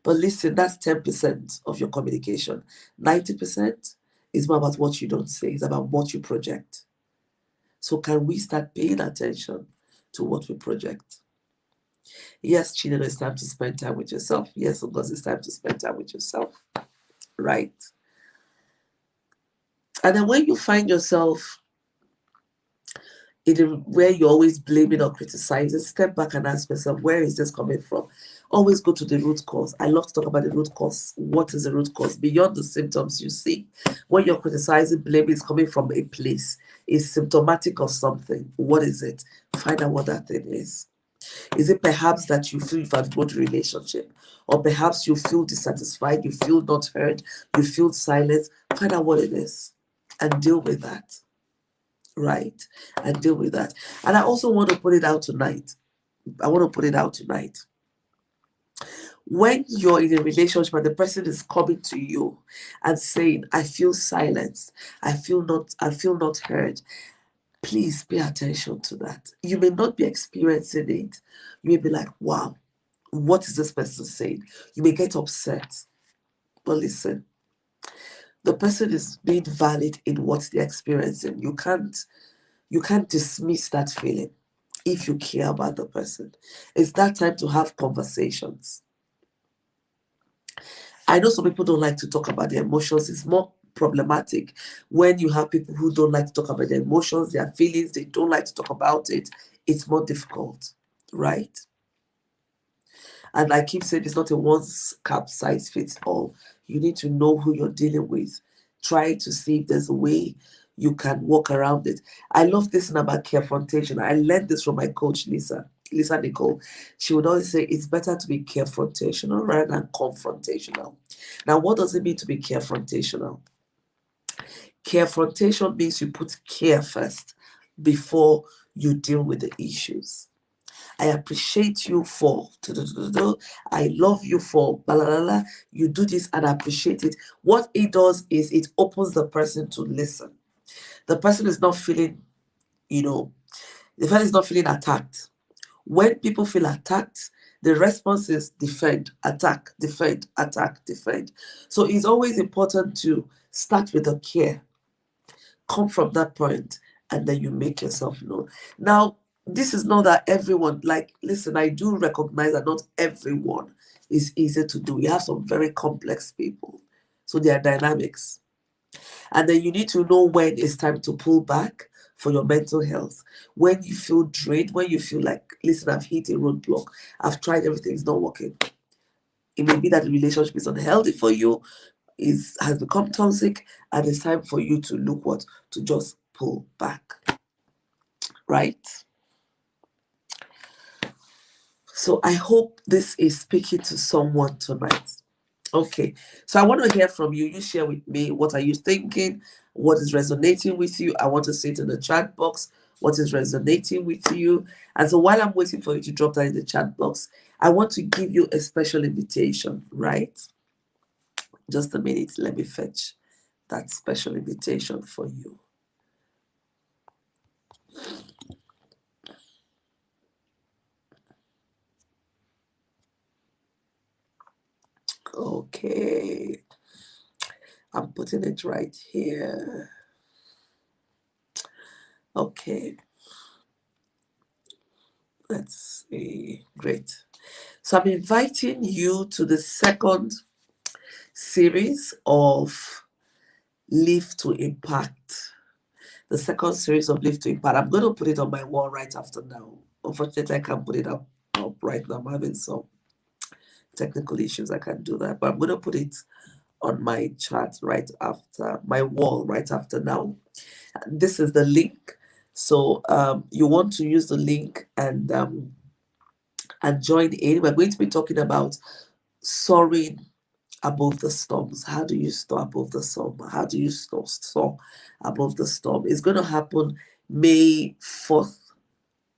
But listen, that's 10% of your communication. 90% is more about what you don't say. It's about what you project. So can we start paying attention to what we project? Yes, Chinelo, it's time to spend time with yourself. Yes, of course, it's time to spend time with yourself. Right? And then when you find yourself where you're always blaming or criticizing, step back and ask yourself, where is this coming from? Always go to the root cause. I love to talk about the root cause. What is the root cause? Beyond the symptoms you see, when you're criticizing, blaming is coming from a place. It's symptomatic of something. What is it? Find out what that thing is. Is it perhaps that you feel you've outgrown the relationship? Or perhaps you feel dissatisfied, you feel not heard, you feel silent? Find out what it is and deal with that. Right? And deal with that. And I also want to put it out tonight. When you're in a relationship and the person is coming to you and saying, I feel silenced, I feel not heard, please pay attention to that. You may not be experiencing it. You may be like, wow, what is this person saying? You may get upset. But listen, the person is being valid in what they're experiencing. You can't dismiss that feeling if you care about the person. It's that time to have conversations. I know some people don't like to talk about their emotions. It's more problematic when you have people who don't like to talk about their emotions, their feelings, they don't like to talk about it. It's more difficult, right? And I keep saying it's not a one-size fits all. You need to know who you're dealing with. Try to see if there's a way you can walk around it. I love this thing about carefrontation. I learned this from my coach, Lisa Nicole. She would always say it's better to be carefrontational rather than confrontational. Now, what does it mean to be carefrontational? Carefrontation means you put care first before you deal with the issues. I appreciate you for, I love you for, blah, blah, blah. You do this and I appreciate it. What it does is it opens the person to listen. The person is not feeling, the person is not feeling attacked. When people feel attacked, the response is defend, attack, defend, attack, defend. So it's always important to start with the care. Come from that point, and then you make yourself known. Now, this is not that everyone, listen, I do recognize that not everyone is easy to do. We have some very complex people. So there are dynamics. And then you need to know when it's time to pull back for your mental health. When you feel drained, when you feel like, listen, I've hit a roadblock, I've tried everything, it's not working. It may be that the relationship is unhealthy for you, has become toxic, and it's time for you to look what? To just pull back. Right? So I hope this is speaking to someone tonight. Okay, so I want to hear from you. You share with me, what are you thinking? What is resonating with you? I want to see it in the chat box. what is resonating with you. And so while I'm waiting for you to drop that in the chat box, I want to give you a special invitation, right? Just a minute, let me fetch that special invitation for you. Okay, I'm putting it right here. Okay, let's see. Great. So I'm inviting you to the second series of Live to Impact. The second series of Live to Impact. I'm going to put it on my wall right after now. Unfortunately, I can't put it up right now. I'm having some technical issues. I can't do that, but I'm going to put it on my chat right after, my wall right after now. This is the link. So you want to use the link and join in. We're going to be talking about soaring above the storms. How do you soar above the storm? How do you soar above the storm? It's going to happen May 4th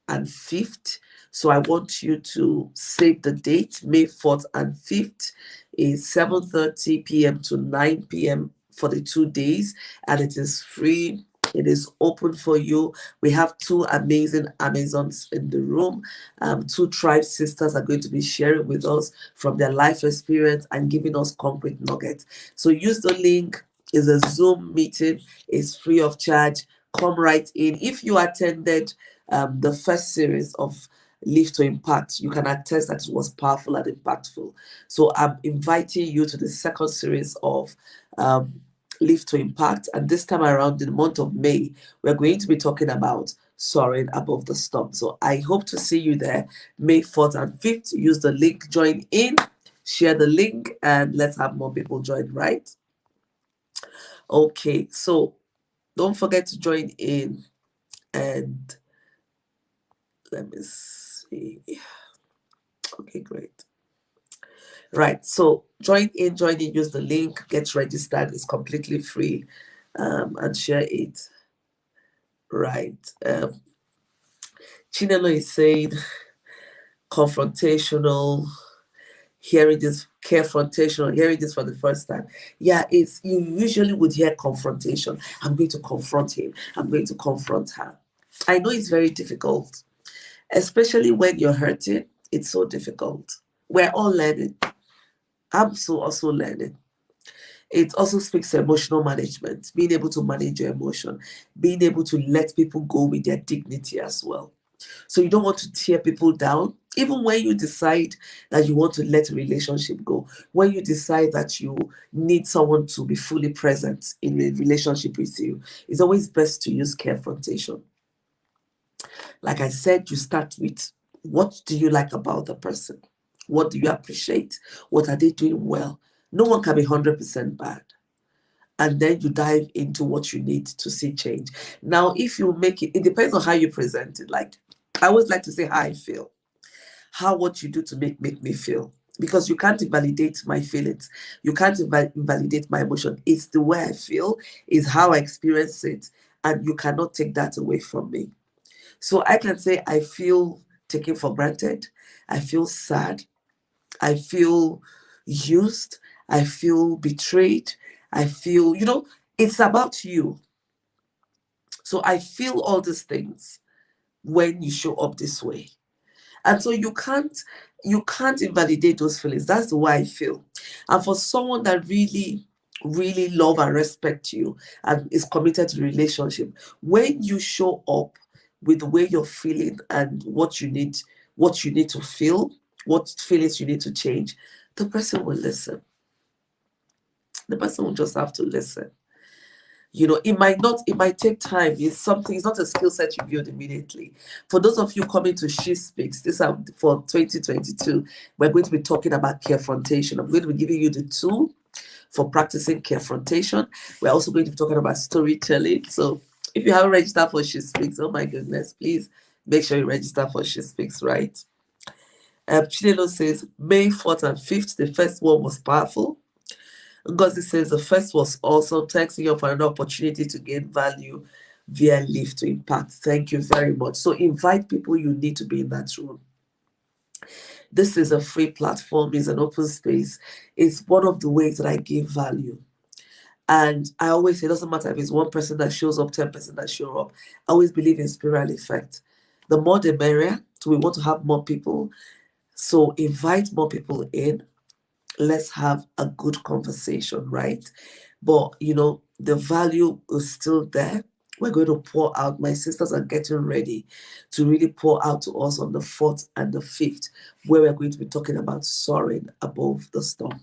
and 5th. So I want you to save the date. May 4th and 5th is 7:30 p.m. to 9 p.m. for the 2 days, and it is free. It is open for you. We have two amazing Amazons in the room. Two tribe sisters are going to be sharing with us from their life experience and giving us concrete nuggets. So use the link. It's a Zoom meeting. It's free of charge. Come right in. If you attended the first series of Live to Impact, you can attest that it was powerful and impactful. So I'm inviting you to the second series of Live to Impact. And this time around, in the month of May, we're going to be talking about soaring above the storm. So I hope to see you there, May 4th and 5th. Use the link, join in, share the link, and let's have more people join, right? Okay, so don't forget to join in. And let me see. Okay, great. Right, so join in, use the link, get registered. It's completely free, and share it. Right. Chinelo is saying confrontational, hearing this confrontational, hearing this for the first time. Yeah, it's, you usually would hear confrontation. I'm going to confront him. I'm going to confront her. I know it's very difficult, especially when you're hurting. It's so difficult. We're all learning. I'm also learning. It also speaks to emotional management, being able to manage your emotion, being able to let people go with their dignity as well. So you don't want to tear people down, even when you decide that you want to let a relationship go, when you decide that you need someone to be fully present in a relationship with you. It's always best to use confrontation. Like I said, you start with, what do you like about the person? What do you appreciate? What are they doing well? No one can be 100% bad. And then you dive into what you need to see change. Now, if you make it, it depends on how you present it. Like, I always like to say how I feel, how what you do to make me feel. Because you can't invalidate my feelings. You can't invalidate my emotion. It's the way I feel, is how I experience it. And you cannot take that away from me. So I can say I feel taken for granted. I feel sad. I feel used. I feel betrayed. I feel, it's about you. So I feel all these things when you show up this way. And so you can't invalidate those feelings. That's the way I feel. And for someone that really, really love and respect you and is committed to the relationship, when you show up with the way you're feeling and what you need to feel, what feelings you need to change, the person will listen. The person will just have to listen. It might take time. It's not a skill set you build immediately. For those of you coming to She Speaks, this is for 2022, we're going to be talking about confrontation. I'm going to be giving you the tool for practicing confrontation. We're also going to be talking about storytelling. So if you haven't registered for She Speaks, oh my goodness, please make sure you register for She Speaks, right? Chinelo says, May 4th and 5th, the first one was powerful. Ngozi says, the first was awesome. Thanks you for an opportunity to gain value via Live to Impact. Thank you very much. So invite people you need to be in that room. This is a free platform, it's an open space. It's one of the ways that I give value. And I always say, it doesn't matter if it's one person that shows up, 10% that show up. I always believe in spiral effect. The more the merrier. So we want to have more people. So invite more people in. Let's have a good conversation, right? But the value is still there. We're going to pour out. My sisters are getting ready to really pour out to us on the 4th and the 5th, where we're going to be talking about soaring above the storm.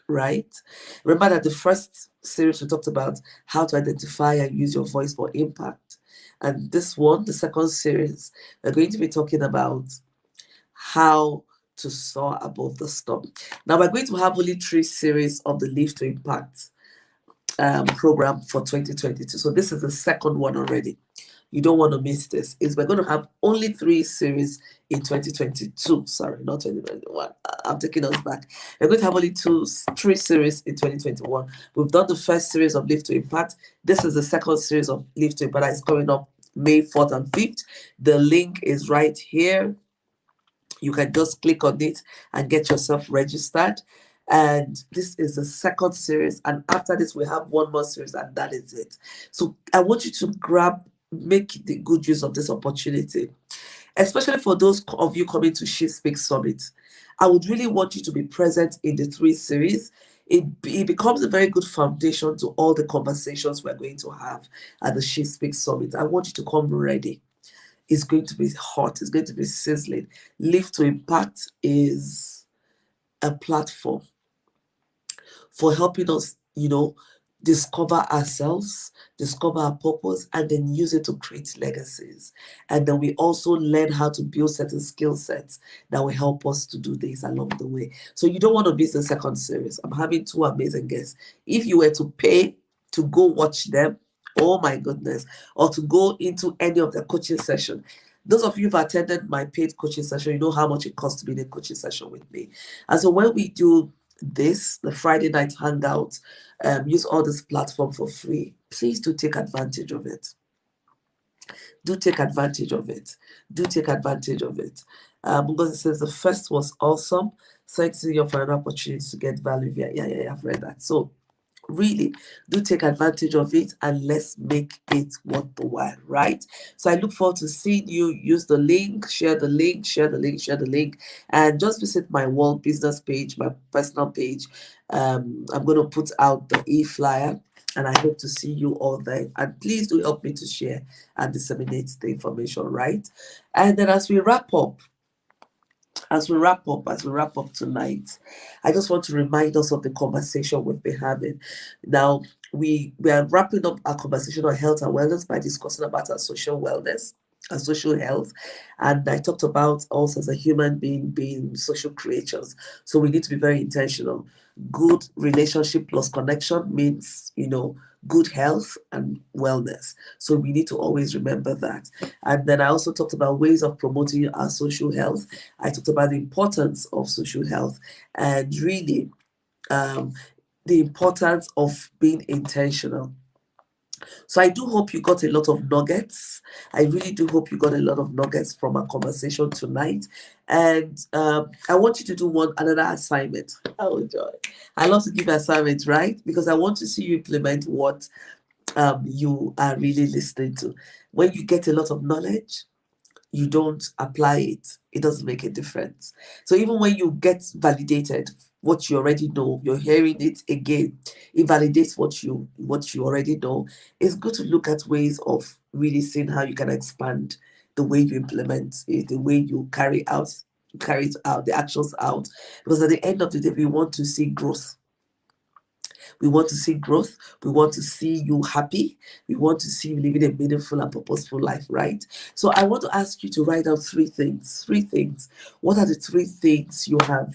Right? Remember that the first series we talked about how to identify and use your voice for impact. And this one, the second series, we're going to be talking about how to soar above the storm. Now, we're going to have only 3 series of the Live to Impact program for 2022. So this is the second one already. You don't want to miss this. We're going to have only 3 series in 2022. Sorry, not 2021. I'm taking us back. We're going to have only 3 series in 2021. We've done the first series of Live to Impact. This is the second series of Live to Impact. It's coming up May 4th and 5th. The link is right here. You can just click on it and get yourself registered. And this is the second series. And after this, we have one more series, and that is it. So I want you to make the good use of this opportunity, especially for those of you coming to She Speaks Summit. I would really want you to be present in the 3 series. It becomes a very good foundation to all the conversations we're going to have at the She Speaks Summit. I want you to come ready. It's going to be hot. It's going to be sizzling. Live to Impact is a platform for helping us, discover ourselves, discover our purpose, and then use it to create legacies. And then we also learn how to build certain skill sets that will help us to do this along the way. So you don't want to miss the second series. I'm having 2 amazing guests. If you were to pay to go watch them, oh my goodness, or to go into any of the coaching session. Those of you who've attended my paid coaching session, you know how much it costs to be in a coaching session with me. And so when we do this, the Friday night hangout, use all this platform for free, please do take advantage of it. Do take advantage of it. Do take advantage of it. Because it says the first was awesome. Thanks to you for an opportunity to get value. Yeah, I've read that. So really do take advantage of it, and let's make it worth the while, right? So I look forward to seeing you. Use the link, share the link, and just visit my World Business page, my personal page. I'm going to put out the e-flyer, and I hope to see you all there. And please do help me to share and disseminate the information, right? And then as we wrap up tonight, I just want to remind us of the conversation we've been having. Now, we are wrapping up our conversation on health and wellness by discussing about our social wellness, our social health. And I talked about us as a human being social creatures. So we need to be very intentional. Good relationship plus connection means, good health and wellness. So we need to always remember that. And then I also talked about ways of promoting our social health. I talked about the importance of social health, and really the importance of being intentional. So I do hope you got a lot of nuggets. I really do hope you got a lot of nuggets from our conversation tonight. And I want you to do another assignment. Oh, joy. I love to give assignments, right? Because I want to see you implement what you are really listening to. When you get a lot of knowledge, you don't apply it, it doesn't make a difference. So even when you get validated, what you already know, you're hearing it again, it validates what you already know. It's good to look at ways of really seeing how you can expand the way you implement it, the way you carry it out, the actions out. Because at the end of the day, we want to see growth. We want to see growth. We want to see you happy. We want to see you living a meaningful and purposeful life, right? So I want to ask you to write down 3 things. 3 things. What are the 3 things you have?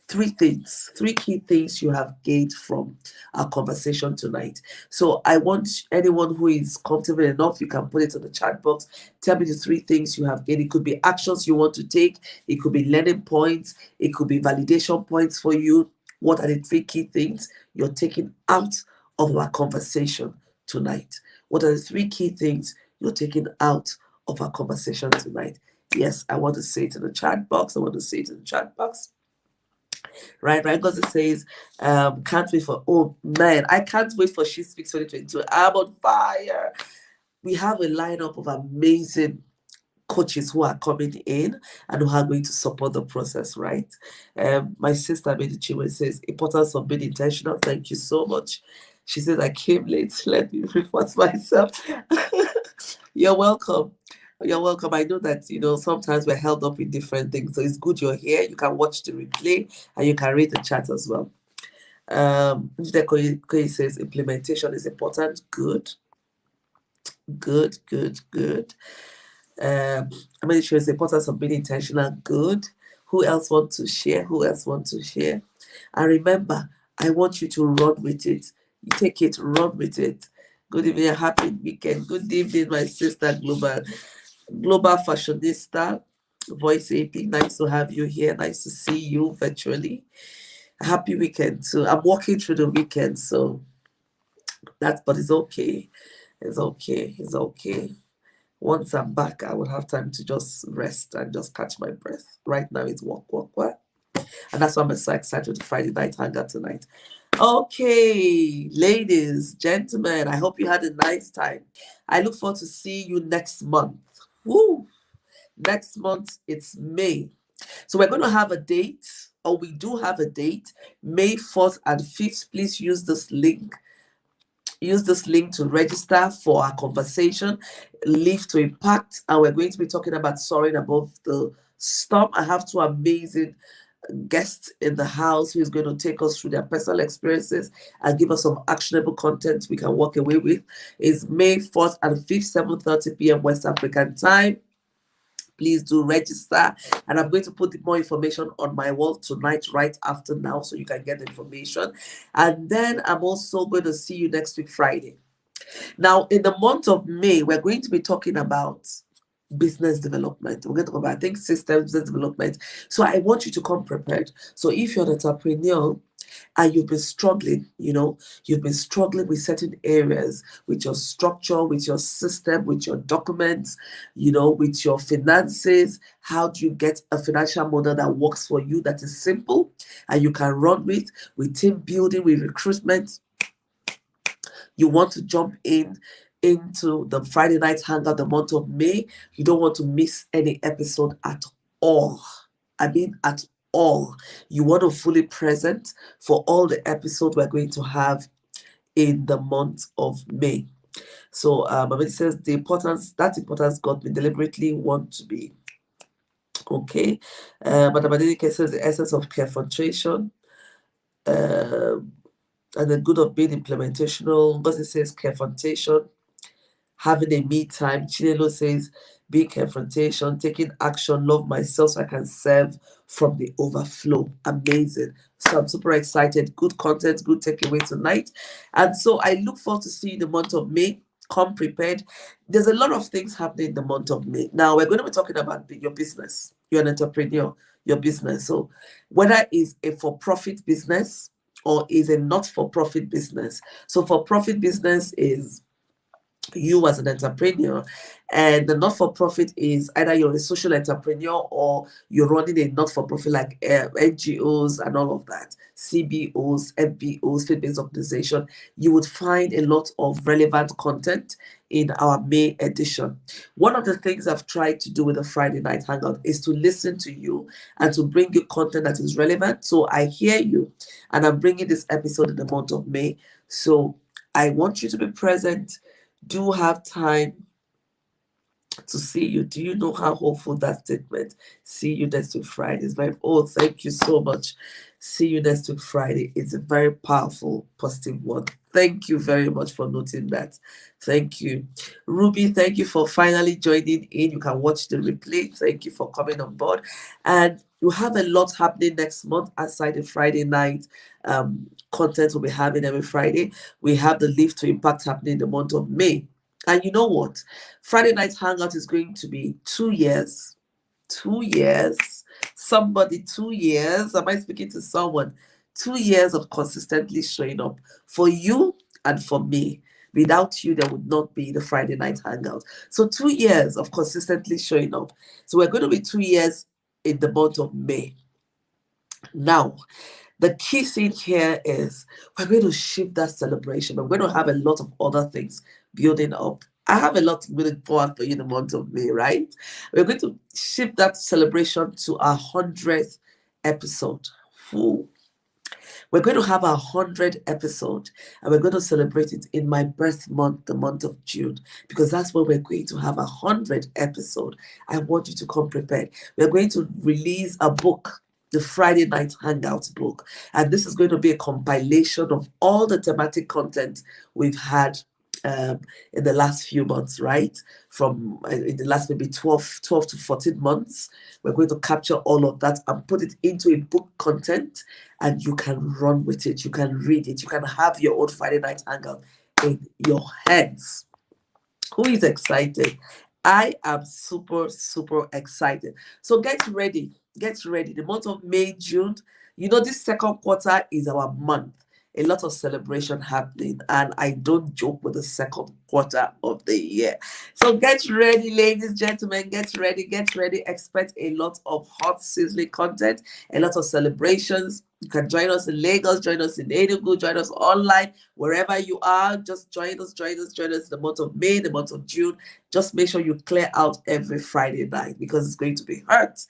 3 things, 3 key things you have gained from our conversation tonight. So I want anyone who is comfortable enough, you can put it in the chat box. Tell me the 3 things you have gained. It could be actions you want to take. It could be learning points. It could be validation points for you. What are the 3 key things you're taking out of our conversation tonight? What are the 3 key things you're taking out of our conversation tonight? Yes, I want to say it in the chat box. I want to say it in the chat box. Right, because it says, can't wait for, oh man, I can't wait for She Speaks 2022. I'm on fire. We have a lineup of amazing coaches who are coming in and who are going to support the process, right? My sister Medichiwe says, importance of being intentional. Thank you so much. She says, I came late. Let me report myself. You're welcome. You're welcome. I know that, sometimes we're held up with different things. So it's good you're here. You can watch the replay and you can read the chat as well. Njide says, implementation is important. Good. I mean, it shows the importance of being intentional. Good. Who else want to share? And remember, I want you to run with it. You take it, run with it. Good evening, happy weekend. Good evening, my sister, global fashionista, Voice AP. Nice to have you here. Nice to see you virtually. Happy weekend too. I'm walking through the weekend, so but it's okay. It's okay. Once I'm back, I will have time to just rest and just catch my breath. Right now, it's work. And that's why I'm so excited to Friday night hangout tonight. Okay, ladies, gentlemen, I hope you had a nice time. I look forward to seeing you next month. Woo! Next month, it's May. So we're going to have a date, or we do have a date, May 4th and 5th. Please use this link. Use this link to register for our conversation, Live to Impact, and we're going to be talking about soaring above the storm. I have 2 amazing guests in the house who is going to take us through their personal experiences and give us some actionable content we can walk away with. It's May 4th and 5th, 7:30 p.m. West African time. Please do register, and I'm going to put more information on my wall tonight right after now so you can get the information. And then I'm also going to see you next week Friday. Now, in the month of May, we're going to be talking about business development. We're going to talk about, I think, systems business development. So I want you to come prepared. So if you're an entrepreneur and you've been struggling, you've been struggling with certain areas, with your structure, with your system, with your documents, with your finances, how do you get a financial model that works for you, that is simple and you can run with team building, with recruitment? You want to jump into the Friday night hangout the month of May. You don't want to miss any episode at all. I mean, at all. You want to fully present for all the episodes we're going to have in the month of May. So it says that importance God we deliberately want to be. Okay. Madam Adenike says the essence of carefrontation. And the good of being implementational, because it says confrontation, having a me time. Chinelo says being confrontation, taking action, love myself so I can serve from the overflow. Amazing. So I'm super excited. Good content, good takeaway tonight. And so I look forward to seeing the month of May. Come prepared. There's a lot of things happening in the month of May. Now, we're going to be talking about your business. You're an entrepreneur, your business. So whether it's a for-profit business or is a not-for-profit business. So for-profit business is you as an entrepreneur, and the not-for-profit is either you're a social entrepreneur or you're running a not-for-profit like NGOs and all of that, CBOs, FBOs, faith-based organization. You would find a lot of relevant content in our May edition. One of the things I've tried to do with the Friday night hangout is to listen to you and to bring you content that is relevant. So I hear you, and I'm bringing this episode in the month of May. So I want you to be present. Do have time to see you. Do you know how hopeful that statement? See you next week Friday. It's very, thank you so much. See you next week Friday. It's a very powerful, positive one. Thank you very much for noting that. Thank you. Ruby, thank you for finally joining in. You can watch the replay. Thank you for coming on board. And you have a lot happening next month outside the Friday night content we'll be having every Friday. We have the Live to Impact happening in the month of May. And you know what? Friday night hangout is going to be 2 years. 2 years. Somebody, 2 years. Am I speaking to someone? 2 years of consistently showing up for you and for me. Without you, there would not be the Friday night hangout. So 2 years of consistently showing up. So we're going to be 2 years in the month of May. Now, the key thing here is we're going to shift that celebration. We're going to have a lot of other things building up. I have a lot to look forward for you in the month of May, right? We're going to shift that celebration to our 100th episode. Ooh. We're going to have our 100th episode, and we're going to celebrate it in my birth month, the month of June, because that's when we're going to have a 100th episode. I want you to come prepared. We're going to release a book, the Friday Night Hangout book, and this is going to be a compilation of all the thematic content we've had in the last few months, right? From in the last maybe 12 to 14 months. We're going to capture all of that and put it into a book content, and you can run with it. You can read it. You can have your own Friday night hangout in your hands. Who is excited? I am super, super excited. So get ready. Get ready. The month of May, June, this second quarter is our month. A lot of celebration happening, and I don't joke with the second quarter of the year. So get ready, ladies, gentlemen, get ready. Expect a lot of hot, sizzling content, a lot of celebrations. You can join us in Lagos, join us in Enugu, join us online, wherever you are. Just join us the month of May, the month of June. Just make sure you clear out every Friday night, because it's going to be hurt.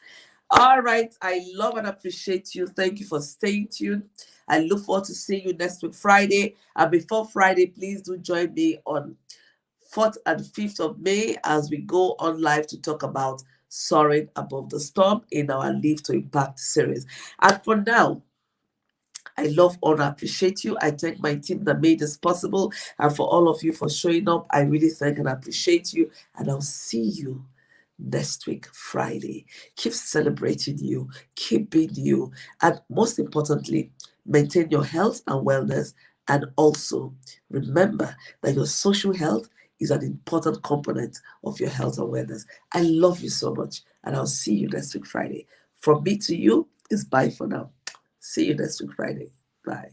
All right. I love and appreciate you. Thank you for staying tuned. I look forward to seeing you next week, Friday. And before Friday, please do join me on 4th and 5th of May as we go on live to talk about soaring above the storm in our Live to Impact series. And for now, I love, honor, appreciate you. I thank my team that made this possible. And for all of you for showing up, I really thank and appreciate you. And I'll see you next week, Friday. Keep celebrating you. Keep being you. And most importantly, maintain your health and wellness. And also remember that your social health is an important component of your health and wellness. I love you so much. And I'll see you next week, Friday. From me to you is bye for now. See you next week, Friday. Bye.